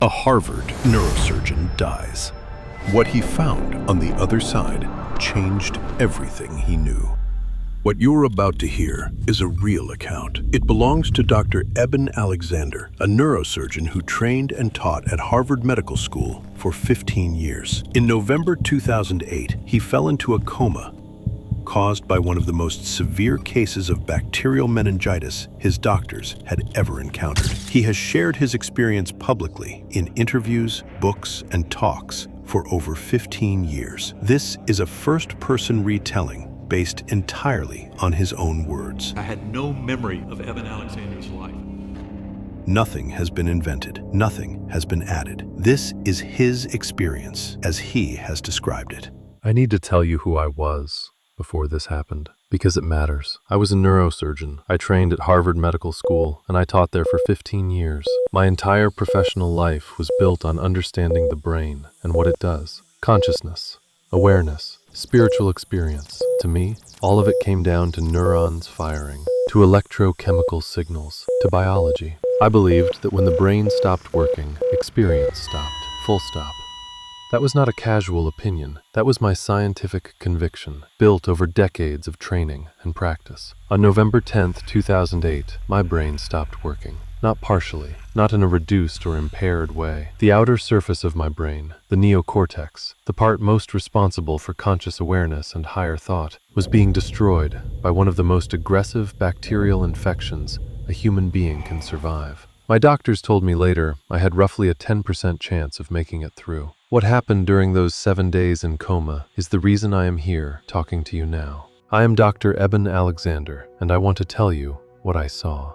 A Harvard neurosurgeon dies. What he found on the other side changed everything he knew. What you're about to hear is a real account. It belongs to Dr. Eben Alexander, a neurosurgeon who trained and taught at Harvard Medical School for 15 years. In November 2008, he fell into a coma caused by one of the most severe cases of bacterial meningitis his doctors had ever encountered. He has shared his experience publicly in interviews, books, and talks for over 15 years. This is a first-person retelling based entirely on his own words. I had no memory of Eben Alexander's life. Nothing has been invented. Nothing has been added. This is his experience as he has described it. I need to tell you who I was before this happened, because it matters. I was a neurosurgeon. I trained at Harvard Medical School, and I taught there for 15 years. My entire professional life was built on understanding the brain and what it does. Consciousness, awareness, spiritual experience. To me, all of it came down to neurons firing, to electrochemical signals, to biology. I believed that when the brain stopped working, experience stopped. Full stop. That was not a casual opinion. That was my scientific conviction, built over decades of training and practice. On November 10th, 2008, my brain stopped working. Not partially, not in a reduced or impaired way. The outer surface of my brain, the neocortex, the part most responsible for conscious awareness and higher thought, was being destroyed by one of the most aggressive bacterial infections a human being can survive. My doctors told me later I had roughly a 10% chance of making it through. What happened during those 7 days in coma is the reason I am here talking to you now. I am Dr. Eben Alexander, and I want to tell you what I saw.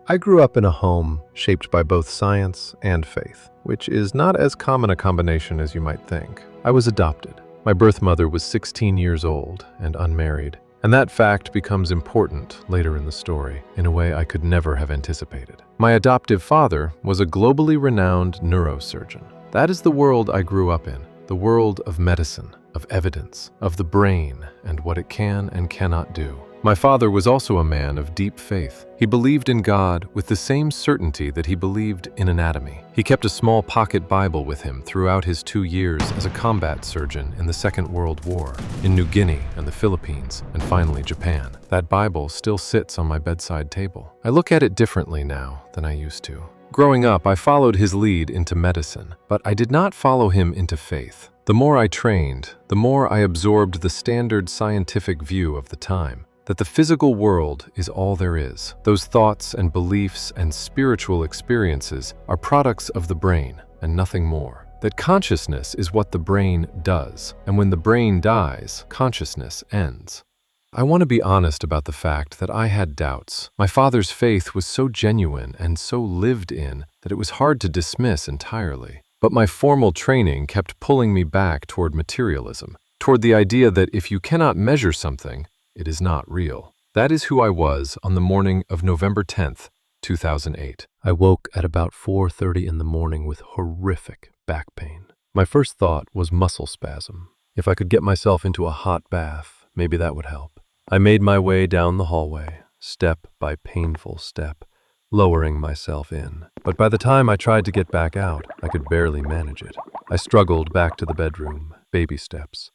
I grew up in a home shaped by both science and faith, which is not as common a combination as you might think. I was adopted. My birth mother was 16 years old and unmarried, and that fact becomes important later in the story in a way I could never have anticipated. My adoptive father was a globally renowned neurosurgeon. That is the world I grew up in, the world of medicine, of evidence, of the brain and what it can and cannot do. My father was also a man of deep faith. He believed in God with the same certainty that he believed in anatomy. He kept a small pocket Bible with him throughout his 2 years as a combat surgeon in the Second World War, in New Guinea and the Philippines, and finally Japan. That Bible still sits on my bedside table. I look at it differently now than I used to. Growing up, I followed his lead into medicine, but I did not follow him into faith. The more I trained, the more I absorbed the standard scientific view of the time, that the physical world is all there is. Those thoughts and beliefs and spiritual experiences are products of the brain and nothing more. That consciousness is what the brain does, and when the brain dies, consciousness ends. I want to be honest about the fact that I had doubts. My father's faith was so genuine and so lived in that it was hard to dismiss entirely. But my formal training kept pulling me back toward materialism, toward the idea that if you cannot measure something, it is not real. That is who I was on the morning of November 10th, 2008. I woke at about 4:30 in the morning with horrific back pain. My first thought was muscle spasm. If I could get myself into a hot bath, maybe that would help. I made my way down the hallway, step by painful step, lowering myself in. But by the time I tried to get back out, I could barely manage it. I struggled back to the bedroom, baby steps,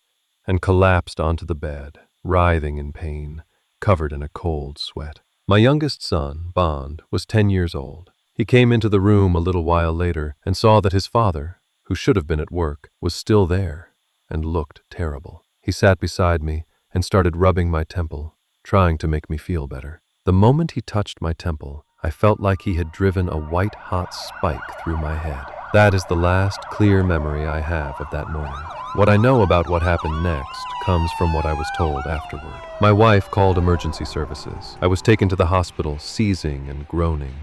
and collapsed onto the bed, writhing in pain, covered in a cold sweat. My youngest son, Bond, was 10 years old. He came into the room a little while later and saw that his father, who should have been at work, was still there and looked terrible. He sat beside me and started rubbing my temple, trying to make me feel better. The moment he touched my temple, I felt like he had driven a white-hot spike through my head. That is the last clear memory I have of that morning. What I know about what happened next comes from what I was told afterward. My wife called emergency services. I was taken to the hospital, seizing and groaning,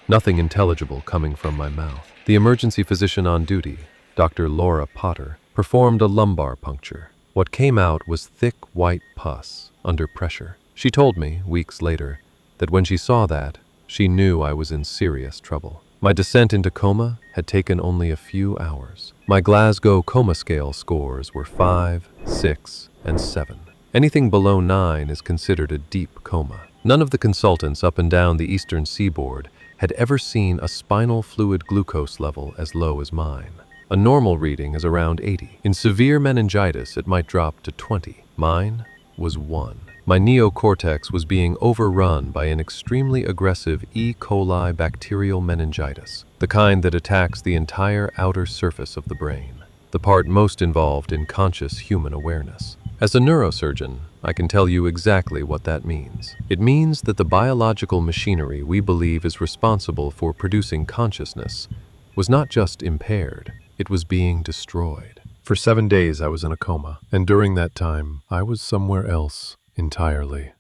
nothing intelligible coming from my mouth. The emergency physician on duty, Dr. Laura Potter, performed a lumbar puncture. What came out was thick white pus under pressure. She told me, weeks later, that when she saw that, she knew I was in serious trouble. My descent into coma had taken only a few hours. My Glasgow coma scale scores were 5, 6, and 7. Anything below 9 is considered a deep coma. None of the consultants up and down the eastern seaboard had ever seen a spinal fluid glucose level as low as mine. A normal reading is around 80. In severe meningitis, it might drop to 20. Mine was 1. My neocortex was being overrun by an extremely aggressive E. coli bacterial meningitis, the kind that attacks the entire outer surface of the brain, the part most involved in conscious human awareness. As a neurosurgeon, I can tell you exactly what that means. It means that the biological machinery we believe is responsible for producing consciousness was not just impaired, it was being destroyed. For 7 days I was in a coma, and during that time, I was somewhere else entirely.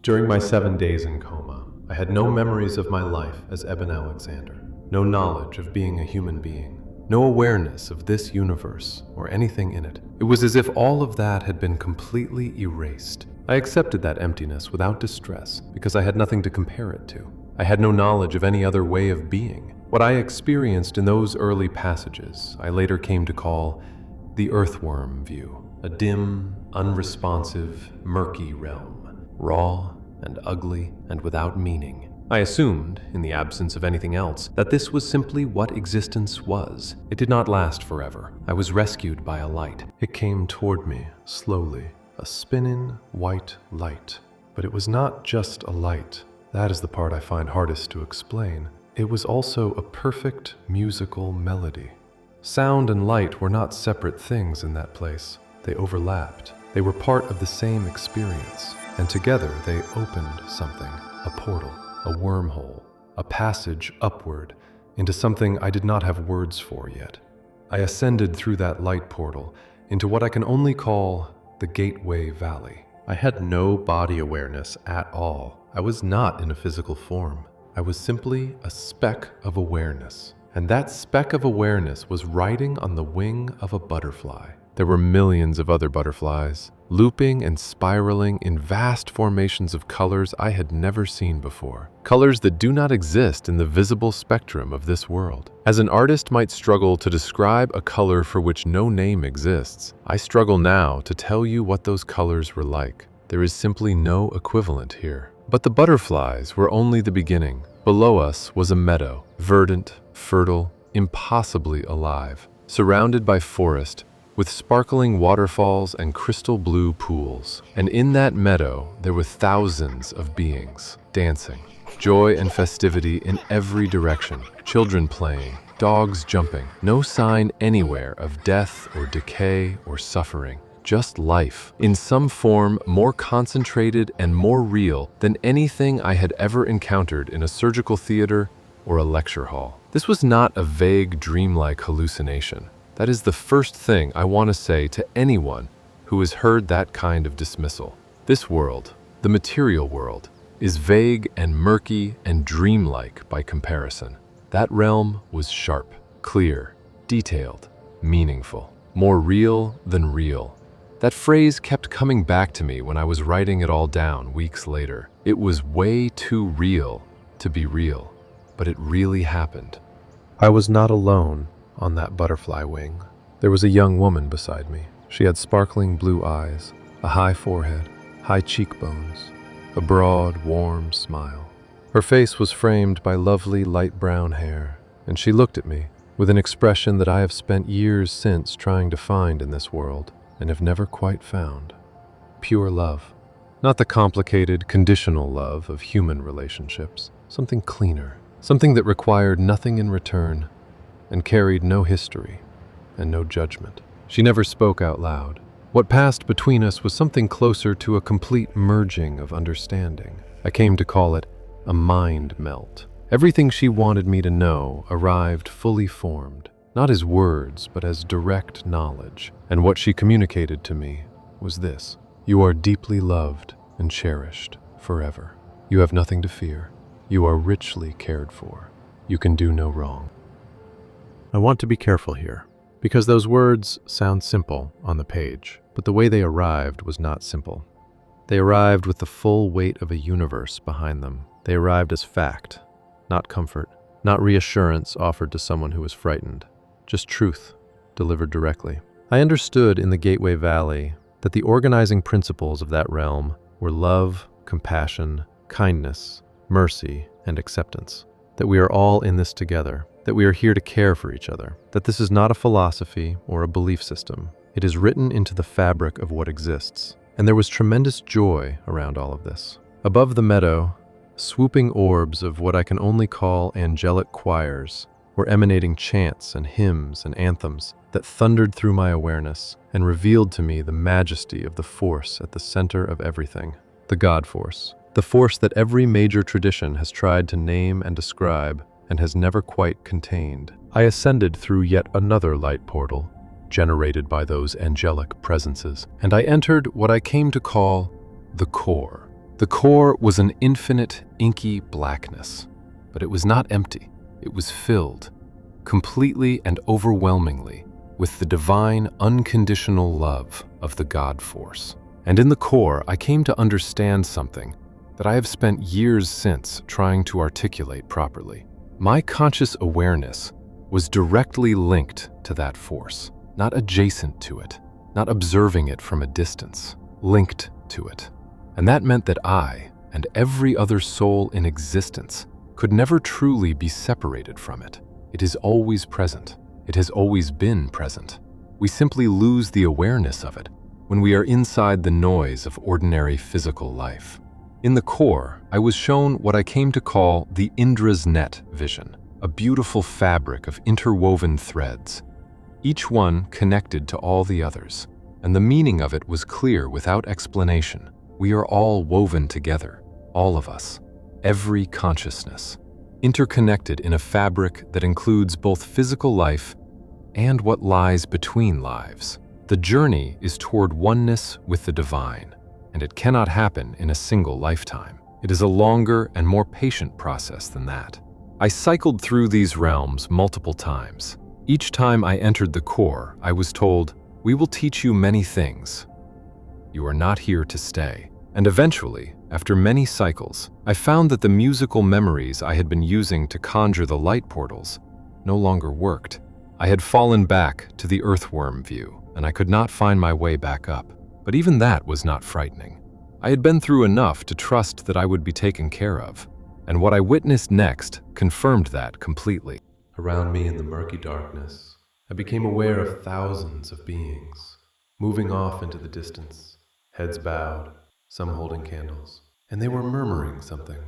During my 7 days in coma, I had no memories of my life as Eben Alexander, no knowledge of being a human being, no awareness of this universe or anything in it. It was as if all of that had been completely erased. I accepted that emptiness without distress because I had nothing to compare it to. I had no knowledge of any other way of being. What I experienced in those early passages, I later came to call the earthworm view, a dim, unresponsive, murky realm, raw and ugly and without meaning. I assumed, in the absence of anything else, that this was simply what existence was. It did not last forever. I was rescued by a light. It came toward me, slowly, a spinning white light. But it was not just a light. That is the part I find hardest to explain. It was also a perfect musical melody. Sound and light were not separate things in that place. They overlapped. They were part of the same experience. And together they opened something, a portal, a wormhole, a passage upward into something I did not have words for yet. I ascended through that light portal into what I can only call the Gateway Valley. I had no body awareness at all. I was not in a physical form. I was simply a speck of awareness. And that speck of awareness was riding on the wing of a butterfly. There were millions of other butterflies, looping and spiraling in vast formations of colors I had never seen before. Colors that do not exist in the visible spectrum of this world. As an artist might struggle to describe a color for which no name exists, I struggle now to tell you what those colors were like. There is simply no equivalent here. But the butterflies were only the beginning. Below us was a meadow, verdant, fertile, impossibly alive, surrounded by forest, with sparkling waterfalls and crystal blue pools. And in that meadow, there were thousands of beings, dancing, joy and festivity in every direction, children playing, dogs jumping, no sign anywhere of death or decay or suffering. Just life, in some form more concentrated and more real than anything I had ever encountered in a surgical theater or a lecture hall. This was not a vague, dreamlike hallucination. That is the first thing I want to say to anyone who has heard that kind of dismissal. This world, the material world, is vague and murky and dreamlike by comparison. That realm was sharp, clear, detailed, meaningful, more real than real. That phrase kept coming back to me when I was writing it all down weeks later. It was way too real to be real, but it really happened. I was not alone on that butterfly wing. There was a young woman beside me. She had sparkling blue eyes, a high forehead, high cheekbones, a broad, warm smile. Her face was framed by lovely light brown hair, and she looked at me with an expression that I have spent years since trying to find in this world and have never quite found. Pure love. Not the complicated, conditional love of human relationships. Something cleaner. Something that required nothing in return and carried no history and no judgment. She never spoke out loud. What passed between us was something closer to a complete merging of understanding. I came to call it a mind melt. Everything she wanted me to know arrived fully formed, not as words, but as direct knowledge. And what she communicated to me was this: you are deeply loved and cherished forever. You have nothing to fear. You are richly cared for. You can do no wrong. I want to be careful here, because those words sound simple on the page, but the way they arrived was not simple. They arrived with the full weight of a universe behind them. They arrived as fact, not comfort, not reassurance offered to someone who was frightened, just truth delivered directly. I understood in the Gateway Valley that the organizing principles of that realm were love, compassion, kindness, mercy, and acceptance. that we are all in this together, that we are here to care for each other, that this is not a philosophy or a belief system. It is written into the fabric of what exists. And there was tremendous joy around all of this. Above the meadow, swooping orbs of what I can only call angelic choirs were emanating chants and hymns and anthems that thundered through my awareness and revealed to me the majesty of the force at the center of everything, the God force, the force that every major tradition has tried to name and describe and has never quite contained. I ascended through yet another light portal, generated by those angelic presences, and I entered what I came to call the core. The core was an infinite, inky blackness, but it was not empty. It was filled, completely and overwhelmingly, with the divine, unconditional love of the God force. And in the core, I came to understand something that I have spent years since trying to articulate properly. My conscious awareness was directly linked to that force, not adjacent to it, not observing it from a distance, linked to it. And that meant that I, and every other soul in existence, could never truly be separated from it. It is always present. It has always been present. We simply lose the awareness of it when we are inside the noise of ordinary physical life. In the core, I was shown what I came to call the Indra's net vision, a beautiful fabric of interwoven threads, each one connected to all the others, and the meaning of it was clear without explanation. We are all woven together, all of us, every consciousness, interconnected in a fabric that includes both physical life and what lies between lives. The journey is toward oneness with the divine, and it cannot happen in a single lifetime. It is a longer and more patient process than that. I cycled through these realms multiple times. Each time I entered the core, I was told, "We will teach you many things. You are not here to stay." And eventually, after many cycles, I found that the musical memories I had been using to conjure the light portals no longer worked. I had fallen back to the earthworm view, and I could not find my way back up. But even that was not frightening. I had been through enough to trust that I would be taken care of, and what I witnessed next confirmed that completely. Around me in the murky darkness, I became aware of thousands of beings, moving off into the distance, heads bowed, some holding candles, and they were murmuring something,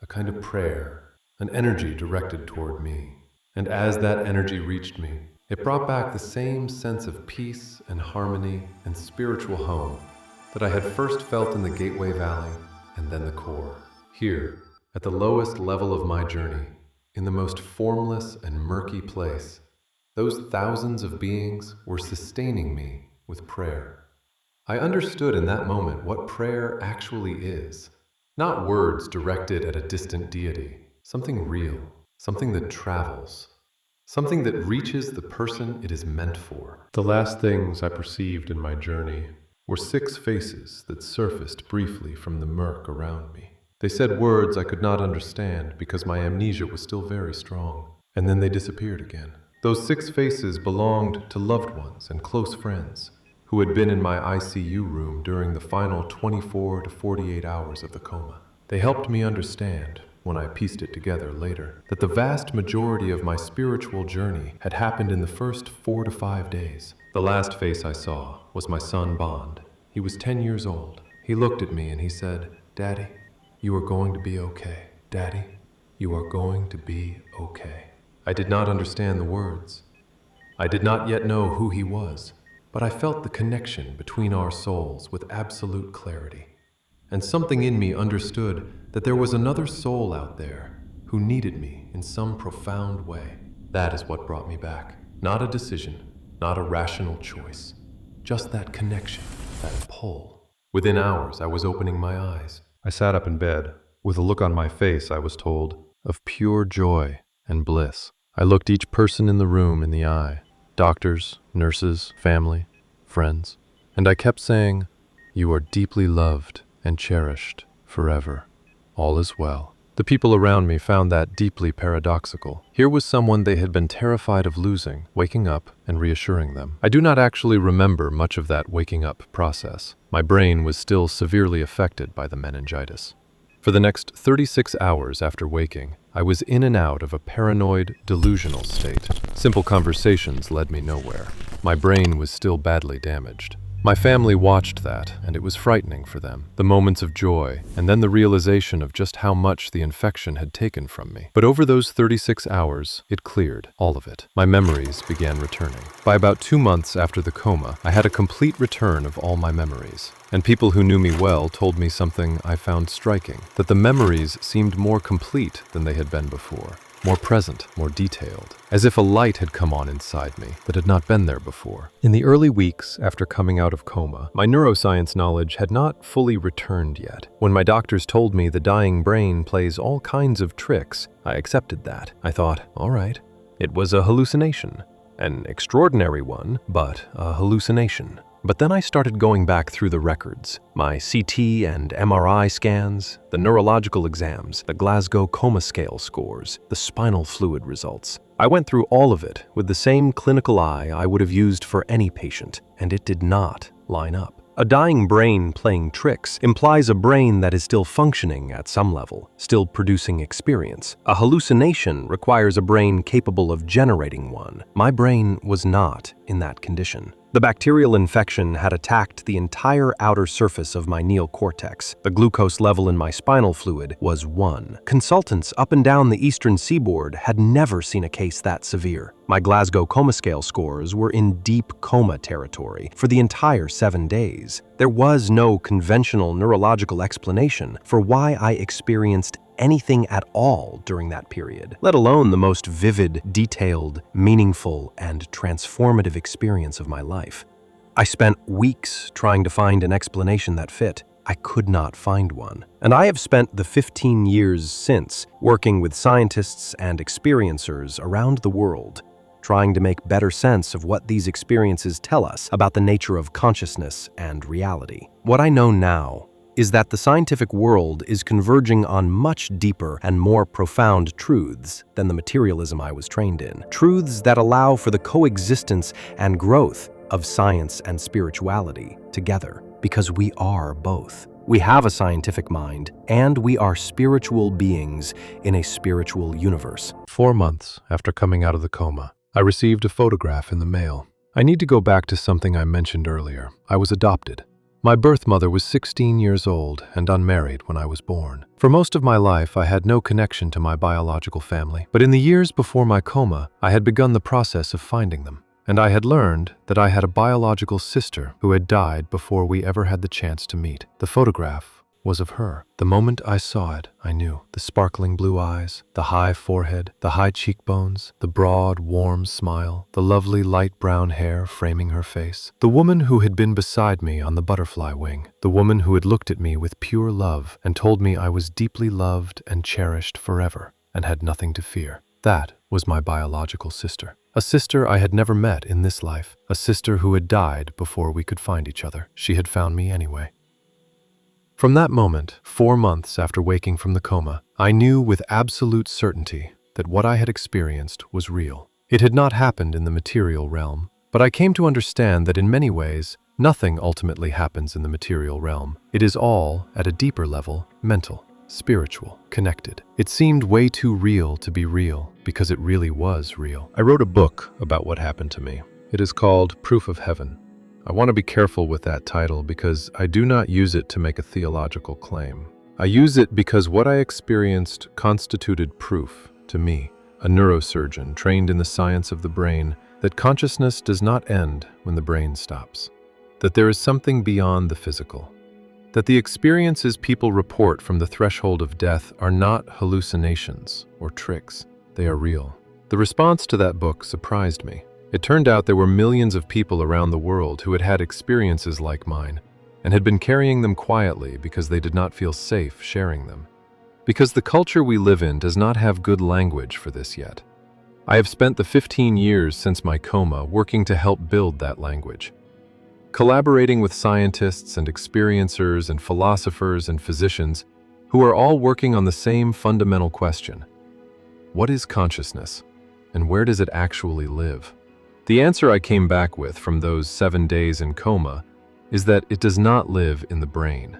a kind of prayer, an energy directed toward me. And as that energy reached me, it brought back the same sense of peace and harmony and spiritual home that I had first felt in the Gateway Valley and then the core. Here, at the lowest level of my journey, in the most formless and murky place, those thousands of beings were sustaining me with prayer. I understood in that moment what prayer actually is. Not words directed at a distant deity, something real, something that travels, something that reaches the person it is meant for. The last things I perceived in my journey were 6 faces that surfaced briefly from the murk around me. They said words I could not understand because my amnesia was still very strong, and then they disappeared again. Those 6 faces belonged to loved ones and close friends who had been in my ICU room during the final 24 to 48 hours of the coma. They helped me understand, when I pieced it together later, that the vast majority of my spiritual journey had happened in the first 4 to 5 days. The last face I saw was my son Bond. He was 10 years old. He looked at me and he said, "Daddy, you are going to be okay. Daddy, you are going to be okay." I did not understand the words. I did not yet know who he was, but I felt the connection between our souls with absolute clarity. And something in me understood that there was another soul out there who needed me in some profound way. That is what brought me back. Not a decision, not a rational choice, just that connection, that pull. Within hours, I was opening my eyes. I sat up in bed. With a look on my face, I was told, of pure joy and bliss. I looked each person in the room in the eye, doctors, nurses, family, friends, and I kept saying, "You are deeply loved and cherished forever. All is well." The people around me found that deeply paradoxical. Here was someone they had been terrified of losing, waking up and reassuring them. I do not actually remember much of that waking up process. My brain was still severely affected by the meningitis. For For the next 36 hours after waking, I was in and out of a paranoid, delusional state. Simple conversations led me nowhere. My brain was still badly damaged. My family watched that, and it was frightening for them. The moments of joy, and then the realization of just how much the infection had taken from me. But over those 36 hours, it cleared, all of it. My memories began returning. By about 2 months after the coma, I had a complete return of all my memories. And people who knew me well told me something I found striking, that the memories seemed more complete than they had been before. More present, more detailed, as if a light had come on inside me that had not been there before. In the early weeks after coming out of coma, my neuroscience knowledge had not fully returned yet. When my doctors told me the dying brain plays all kinds of tricks, I accepted that. I thought, all right, it was a hallucination. An extraordinary one, but a hallucination. But then I started going back through the records, my CT and MRI scans, the neurological exams, the Glasgow coma scale scores, the spinal fluid results. I went through all of it with the same clinical eye I would have used for any patient, and it did not line up. A dying brain playing tricks implies a brain that is still functioning at some level, still producing experience. A hallucination requires a brain capable of generating one. My brain was not in that condition. The bacterial infection had attacked the entire outer surface of my neocortex. The glucose level in my spinal fluid was 1. Consultants up and down the eastern seaboard had never seen a case that severe. My Glasgow coma scale scores were in deep coma territory for the entire 7 days. There was no conventional neurological explanation for why I experienced anything at all during that period, let alone the most vivid, detailed, meaningful, and transformative experience of my life. I spent weeks trying to find an explanation that fit. I could not find one. And I have spent the 15 years since working with scientists and experiencers around the world, trying to make better sense of what these experiences tell us about the nature of consciousness and reality. What I know now is that the scientific world is converging on much deeper and more profound truths than the materialism I was trained in. Truths that allow for the coexistence and growth of science and spirituality together, because we are both. We have a scientific mind, and we are spiritual beings in a spiritual universe. 4 months after coming out of the coma, I received a photograph in the mail. I need to go back to something I mentioned earlier. I was adopted. My birth mother was 16 years old and unmarried when I was born. For most of my life, I had no connection to my biological family, but in the years before my coma, I had begun the process of finding them, and I had learned that I had a biological sister who had died before we ever had the chance to meet. The photograph was of her. The moment I saw it, I knew. The sparkling blue eyes, the high forehead, the high cheekbones, the broad, warm smile, the lovely light brown hair framing her face. The woman who had been beside me on the butterfly wing. The woman who had looked at me with pure love and told me I was deeply loved and cherished forever and had nothing to fear. That was my biological sister. A sister I had never met in this life. A sister who had died before we could find each other. She had found me anyway. From that moment, 4 months after waking from the coma, I knew with absolute certainty that what I had experienced was real. It had not happened in the material realm, but I came to understand that in many ways, nothing ultimately happens in the material realm. It is all, at a deeper level, mental, spiritual, connected. It seemed way too real to be real, because it really was real. I wrote a book about what happened to me. It is called Proof of Heaven. I want to be careful with that title because I do not use it to make a theological claim. I use it because what I experienced constituted proof, to me, a neurosurgeon trained in the science of the brain, that consciousness does not end when the brain stops, that there is something beyond the physical, that the experiences people report from the threshold of death are not hallucinations or tricks, they are real. The response to that book surprised me. It turned out there were millions of people around the world who had had experiences like mine and had been carrying them quietly because they did not feel safe sharing them. Because the culture we live in does not have good language for this yet. I have spent the 15 years since my coma working to help build that language. Collaborating with scientists and experiencers and philosophers and physicians who are all working on the same fundamental question. What is consciousness, and where does it actually live? The answer I came back with from those 7 days in coma is that it does not live in the brain.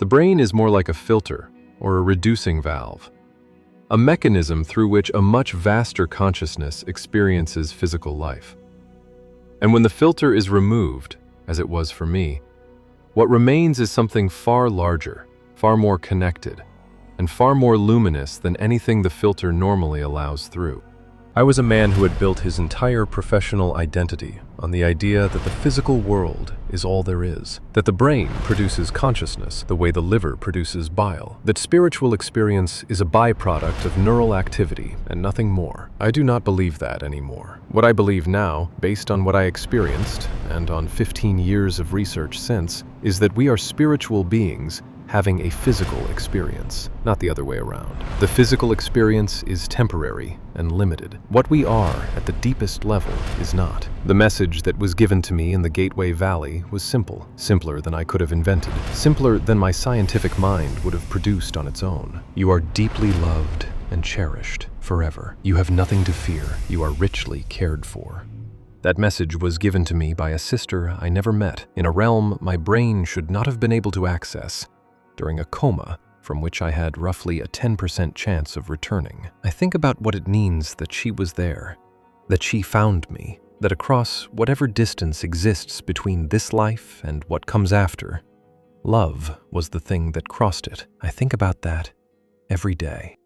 The brain is more like a filter or a reducing valve, a mechanism through which a much vaster consciousness experiences physical life. And when the filter is removed, as it was for me, what remains is something far larger, far more connected, and far more luminous than anything the filter normally allows through. I was a man who had built his entire professional identity on the idea that the physical world is all there is, that the brain produces consciousness the way the liver produces bile, that spiritual experience is a byproduct of neural activity and nothing more. I do not believe that anymore. What I believe now, based on what I experienced and on 15 years of research since, is that we are spiritual beings having a physical experience, not the other way around. The physical experience is temporary and limited. What we are at the deepest level is not. The message that was given to me in the Gateway Valley was simple, simpler than I could have invented, simpler than my scientific mind would have produced on its own. You are deeply loved and cherished forever. You have nothing to fear. You are richly cared for. That message was given to me by a sister I never met, in a realm my brain should not have been able to access, during a coma from which I had roughly a 10% chance of returning. I think about what it means that she was there, that she found me, that across whatever distance exists between this life and what comes after, love was the thing that crossed it. I think about that every day.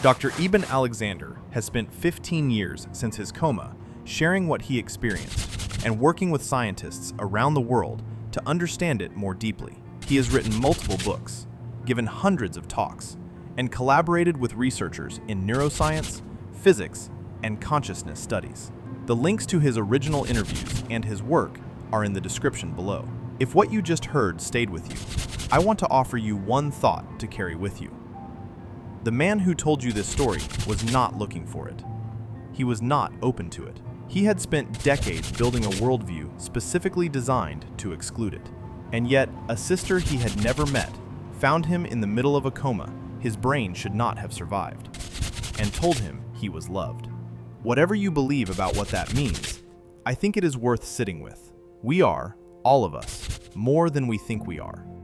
Dr. Eben Alexander has spent 15 years since his coma sharing what he experienced and working with scientists around the world to understand it more deeply. He has written multiple books, given hundreds of talks, and collaborated with researchers in neuroscience, physics, and consciousness studies. The links to his original interviews and his work are in the description below. If what you just heard stayed with you, I want to offer you one thought to carry with you. The man who told you this story was not looking for it. He was not open to it. He had spent decades building a worldview specifically designed to exclude it. And yet, a sister he had never met found him in the middle of a coma his brain should not have survived, and told him he was loved. Whatever you believe about what that means, I think it is worth sitting with. We are, all of us, more than we think we are.